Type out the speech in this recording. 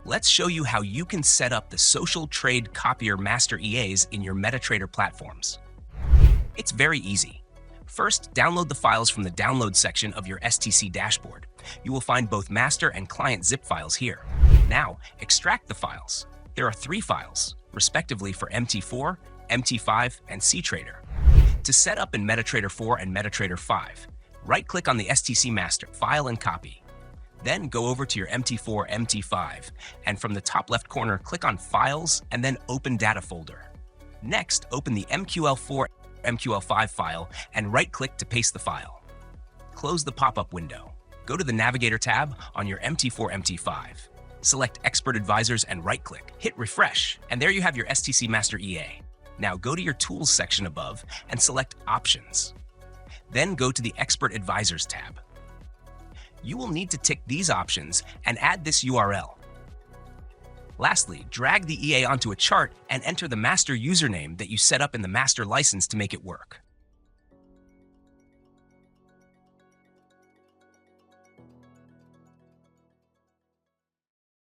Let's show you how you can set up the social trade Copier Master EAs in your MetaTrader platforms. It's very easy. First, download the files from the download section of your STC dashboard. You will find both master and client zip files here. Now, extract the files. There are 3 files, respectively for MT4, MT5, and CTrader. To set up in MetaTrader 4 and MetaTrader 5, right-click on the STC Master, File and Copy. Then go over to your MT4, MT5, and from the top left corner, click on Files and then Open Data Folder. Next, open the MQL4, MQL5 file and right-click to paste the file. Close the pop-up window. Go to the Navigator tab on your MT4, MT5. Select Expert Advisors and right-click. Hit Refresh, and there you have your STC Master EA. Now go to your Tools section above and select Options. Then go to the Expert Advisors tab. You will need to tick these options and add this URL. Lastly, drag the EA onto a chart and enter the master username that you set up in the master license to make it work.